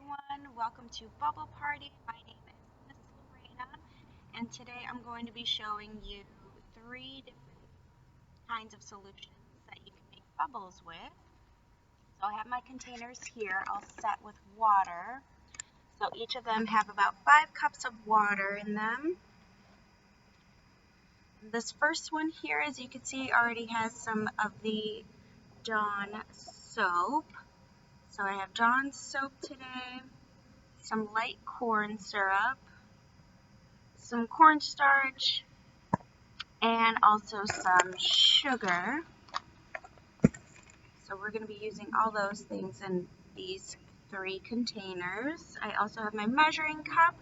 everyone, welcome to Bubble Party. My name is Miss Lorena, and today I'm going to be showing you three different kinds of solutions that you can make bubbles with. So I have my containers here all set with water. So each of them have about 5 cups of water in them. This first one here, as you can see, already has some of the Dawn soap. So I have Dawn soap today, some light corn syrup, some cornstarch, and also some sugar. So we're going to be using all those things in these 3 containers. I also have my measuring cup.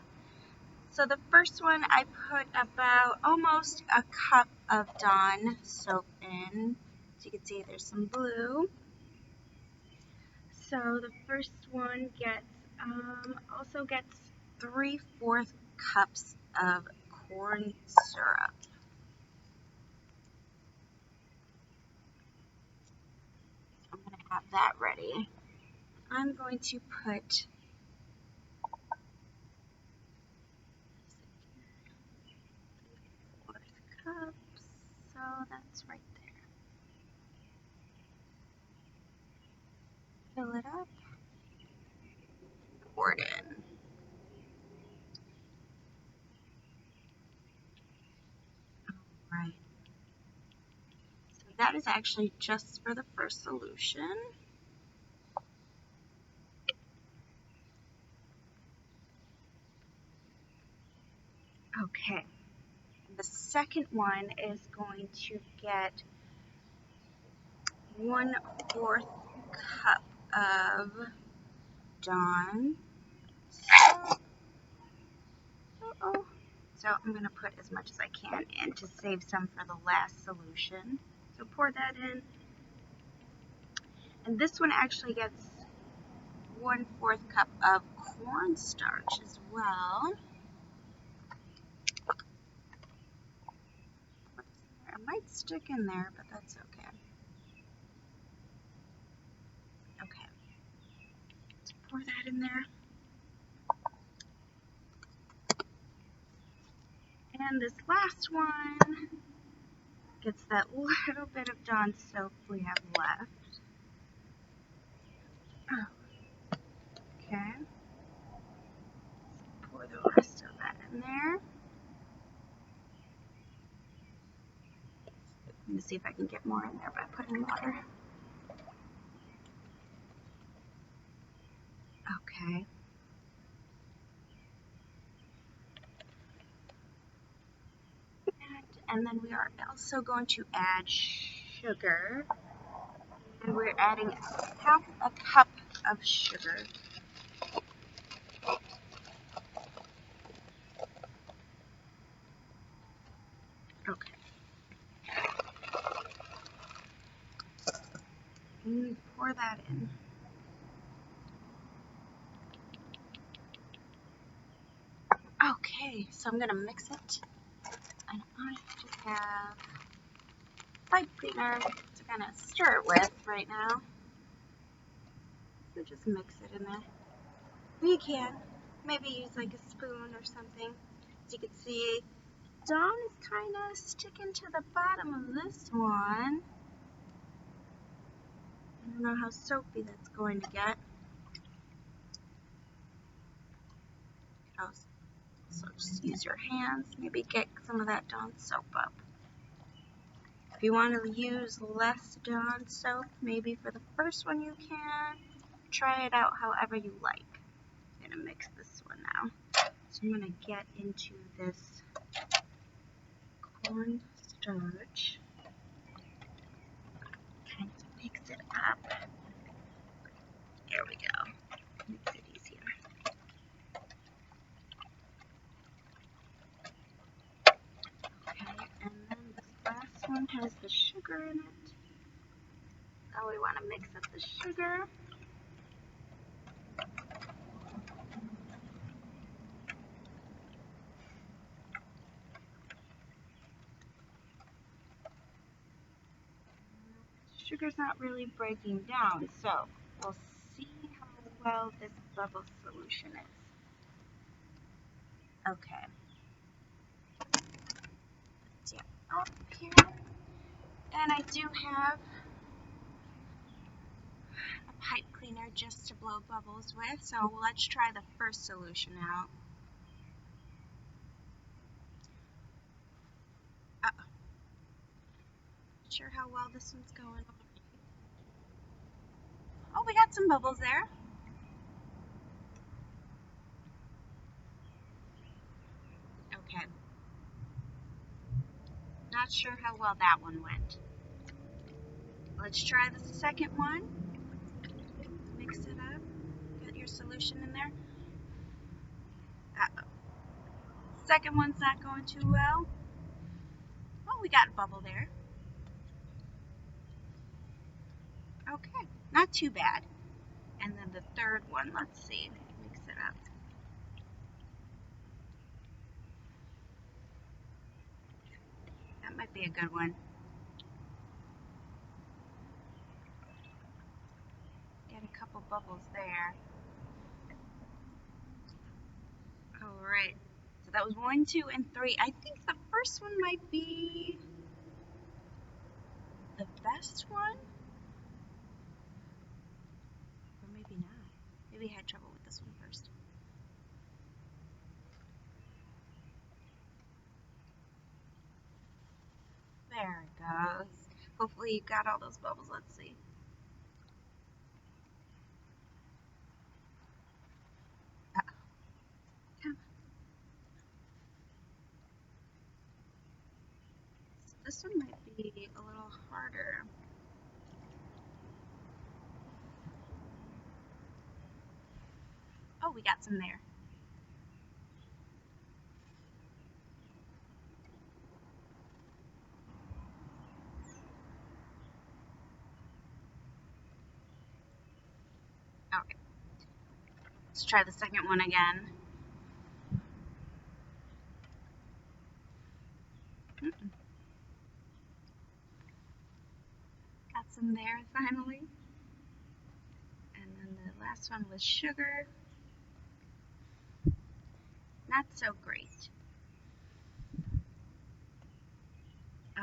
So the first one I put about almost a cup of Dawn soap in. As you can see, there's some blue. So the first one also gets 3/4 cups of corn syrup. I'm going to have that ready. I'm going to put 3/4 cups, so that's right there. Fill it up, pour it in. Alright, so that is actually just for the first solution. Okay, the second one is going to get 1/4 cup of Dawn soap. So I'm going to put as much as I can in to save some for the last solution. So pour that in. And this one actually gets 1/4 cup of cornstarch as well. It might stick in there, but that's okay. Okay, let's pour that in there. And this last one gets that little bit of Dawn soap we have left. Oh, okay. Let's pour the rest of that in there. Let me see if I can get more in there by putting water. Okay. And then we are also going to add sugar. And we're adding 1/2 cup of sugar. Okay. And pour that in. Okay, so I'm going to mix it. And I just have pipe cleaner to kind of stir it with right now. So just mix it in there. You can maybe use like a spoon or something. As you can see, Dawn is kind of sticking to the bottom of this one. I don't know how soapy that's going to get. So just use your hands, maybe get some of that Dawn soap up. If you want to use less Dawn soap, maybe for the first one you can. Try it out however you like. I'm going to mix this one now. So I'm going to get into this cornstarch. Kind of mix it up. There we go. Makes it easier. Okay, and then this last one has the sugar in it. Now we want to mix up the sugar. Sugar's not really breaking down, so we'll see how well this bubble solution is. Okay. Dip up here. And I do have a pipe cleaner just to blow bubbles with, so let's try the first solution out. Uh-oh. Not sure how well this one's going. Oh, we got some bubbles there. Okay. Not sure how well that one went. Let's try the second one. Mix it up. Get your solution in there. Uh-oh. Second one's not going too well. Oh, we got a bubble there. Okay, not too bad. And then the third one, let's see. Mix it up. That might be a good one. Get a couple bubbles there. Alright, so that was 1, 2, and 3. I think the first one might be the best one? Or maybe not. Maybe I had trouble with this one first. There it goes. Hopefully you got all those bubbles. Let's see. This one might be a little harder. Oh, we got some there. Okay. Let's try the second one again. Got some there finally. And then the last one was sugar. Not so great.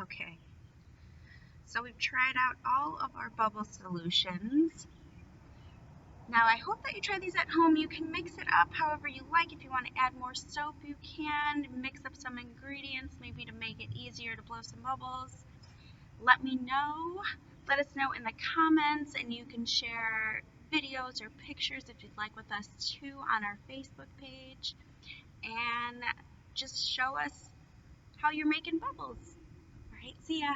Okay. So we've tried out all of our bubble solutions. Now I hope that you try these at home. You can mix it up however you like. If you want to add more soap, you can. Mix up some ingredients, maybe to make it easier to blow some bubbles. Let me know. Let us know in the comments, and you can share videos or pictures if you'd like with us too on our Facebook page. And just show us how you're making bubbles. All right, see ya.